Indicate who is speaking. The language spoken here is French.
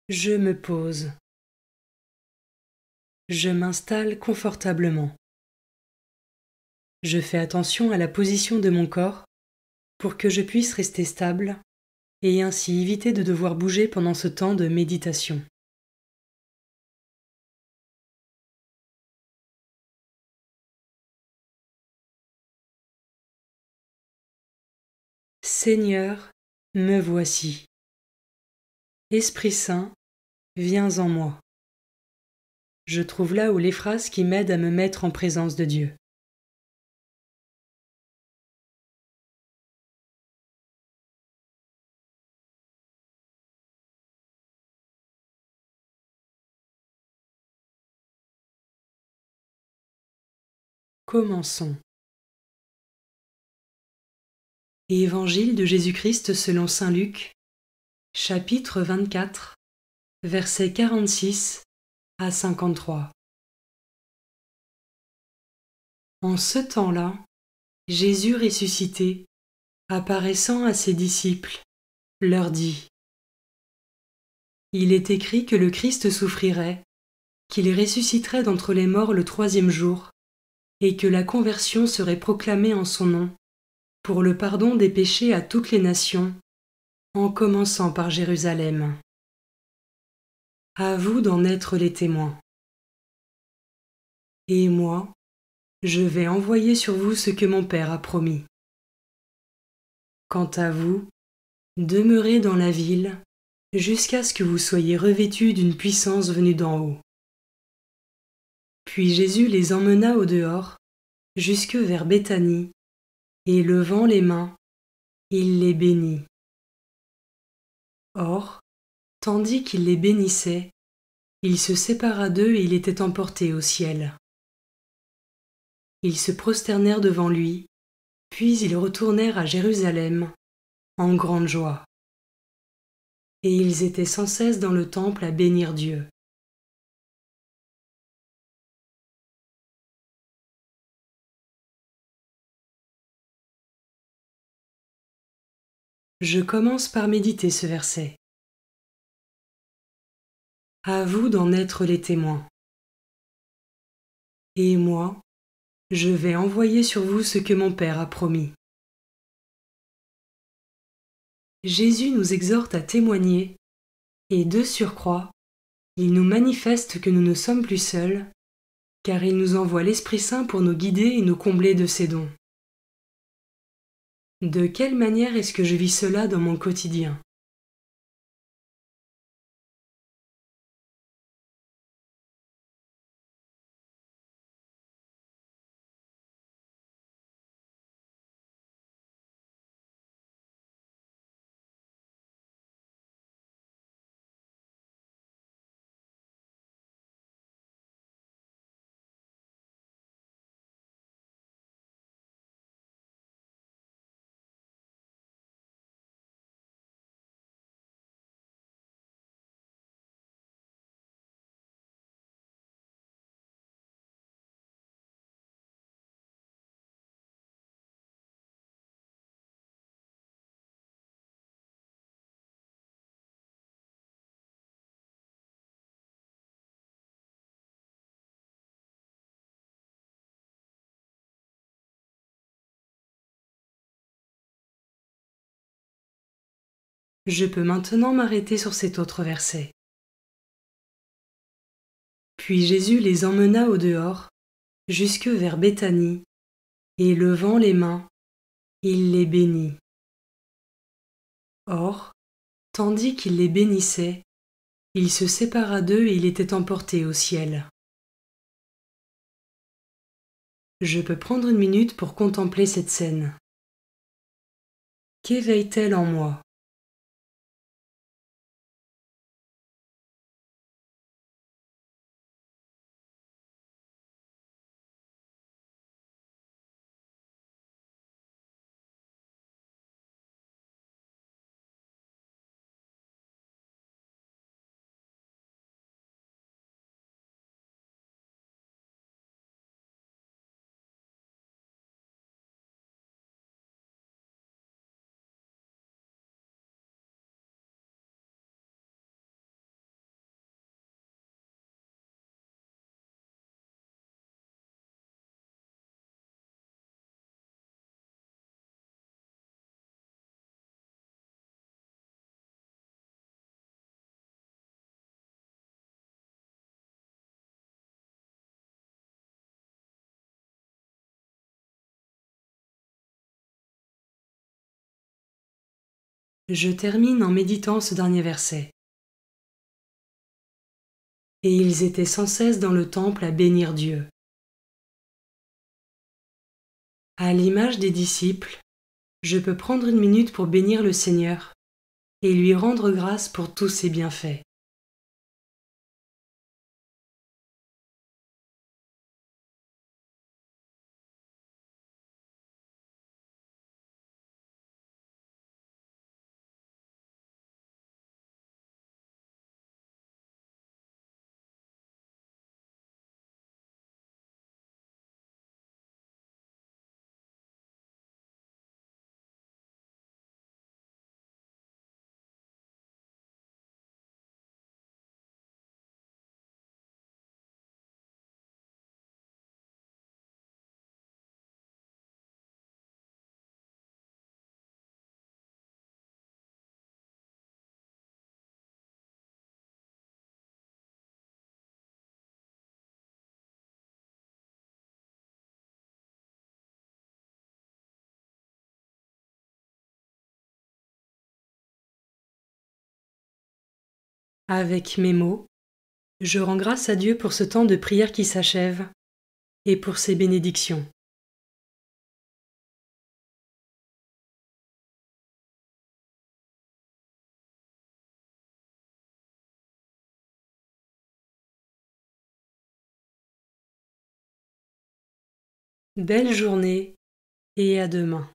Speaker 1: Je me pose. Je m'installe confortablement. Je fais attention à la position de mon corps pour que je puisse rester stable et ainsi éviter de devoir bouger pendant ce temps de méditation. Seigneur, me voici. Esprit Saint, viens en moi. Je trouve là où les phrases qui m'aident à me mettre en présence de Dieu. Commençons. Évangile de Jésus-Christ selon saint Luc, chapitre 24, versets 46 à 53. En ce temps-là, Jésus ressuscité, apparaissant à ses disciples, leur dit : Il est écrit que le Christ souffrirait, qu'il ressusciterait d'entre les morts le troisième jour, et que la conversion serait proclamée en son nom, pour le pardon des péchés à toutes les nations, en commençant par Jérusalem. À vous d'en être les témoins. Et moi, je vais envoyer sur vous ce que mon Père a promis. Quant à vous, demeurez dans la ville jusqu'à ce que vous soyez revêtus d'une puissance venue d'en haut. Puis Jésus les emmena au dehors, jusque vers Béthanie, et levant les mains, il les bénit. Or, tandis qu'il les bénissait, il se sépara d'eux et il était emporté au ciel. Ils se prosternèrent devant lui, puis ils retournèrent à Jérusalem, en grande joie. Et ils étaient sans cesse dans le temple à bénir Dieu. Je commence par méditer ce verset. À vous d'en être les témoins. Et moi, je vais envoyer sur vous ce que mon Père a promis. Jésus nous exhorte à témoigner, et de surcroît, il nous manifeste que nous ne sommes plus seuls, car il nous envoie l'Esprit Saint pour nous guider et nous combler de ses dons. De quelle manière est-ce que je vis cela dans mon quotidien ? Je peux maintenant m'arrêter sur cet autre verset. Puis Jésus les emmena au dehors, jusque vers Béthanie, et levant les mains, il les bénit. Or, tandis qu'il les bénissait, il se sépara d'eux et il était emporté au ciel. Je peux prendre une minute pour contempler cette scène. Qu'éveille-t-elle en moi ? Je termine en méditant ce dernier verset. Et ils étaient sans cesse dans le temple à bénir Dieu. À l'image des disciples, je peux prendre une minute pour bénir le Seigneur et lui rendre grâce pour tous ses bienfaits. Avec mes mots, je rends grâce à Dieu pour ce temps de prière qui s'achève et pour ses bénédictions. Belle journée et à demain.